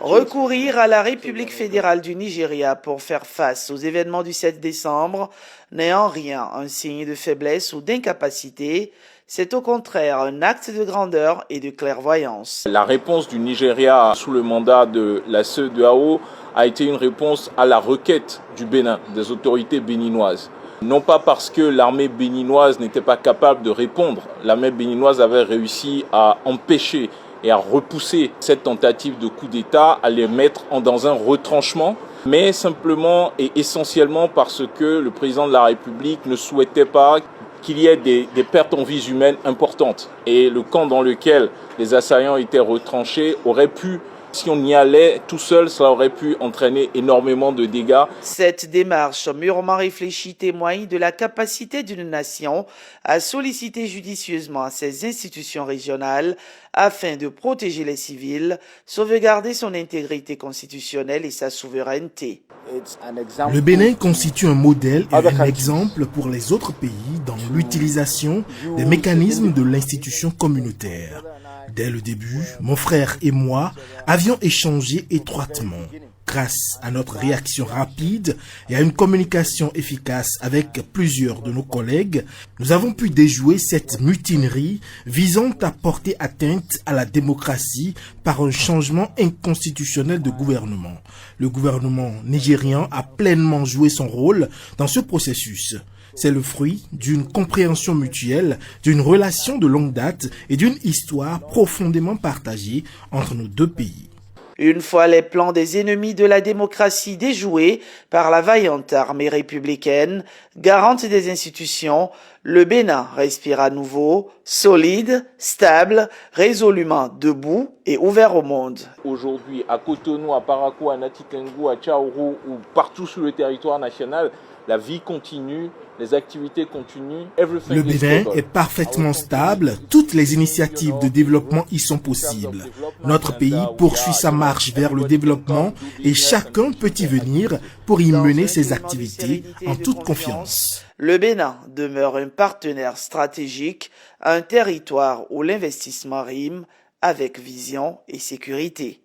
Recourir à la République fédérale du Nigeria pour faire face aux événements du 7 décembre n'est en rien un signe de faiblesse ou d'incapacité, c'est au contraire un acte de grandeur et de clairvoyance. La réponse du Nigeria sous le mandat de la CEDEAO a été une réponse à la requête du Bénin, des autorités béninoises. Non pas parce que l'armée béninoise n'était pas capable de répondre, l'armée béninoise avait réussi à empêcher et à repousser cette tentative de coup d'État, à les mettre dans un retranchement, mais simplement et essentiellement parce que le président de la République ne souhaitait pas qu'il y ait des pertes en vies humaines importantes. Et le camp dans lequel les assaillants étaient retranchés aurait pu, si on y allait tout seul, ça aurait pu entraîner énormément de dégâts. Cette démarche mûrement réfléchie témoigne de la capacité d'une nation à solliciter judicieusement ses institutions régionales afin de protéger les civils, sauvegarder son intégrité constitutionnelle et sa souveraineté. Le Bénin constitue un modèle et un exemple pour les autres pays dans l'utilisation des mécanismes de l'institution communautaire. Dès le début, mon frère et moi avions échangé étroitement. Grâce à notre réaction rapide et à une communication efficace avec plusieurs de nos collègues, nous avons pu déjouer cette mutinerie visant à porter atteinte à la démocratie par un changement inconstitutionnel de gouvernement. Le gouvernement nigérian a pleinement joué son rôle dans ce processus. C'est le fruit d'une compréhension mutuelle, d'une relation de longue date et d'une histoire profondément partagée entre nos deux pays. Une fois les plans des ennemis de la démocratie déjoués par la vaillante armée républicaine, garante des institutions, le Bénin respire à nouveau, solide, stable, résolument debout et ouvert au monde. Aujourd'hui, à Cotonou, à Parakou, à Natikengu, à Tchaourou ou partout sur le territoire national, la vie continue, les activités continuent. Le Bénin est parfaitement stable, toutes les initiatives de développement y sont possibles. Notre pays poursuit sa marche vers le développement et chacun peut y venir pour y mener ses activités en toute confiance. Le Bénin demeure un partenaire stratégique, un territoire où l'investissement rime avec vision et sécurité.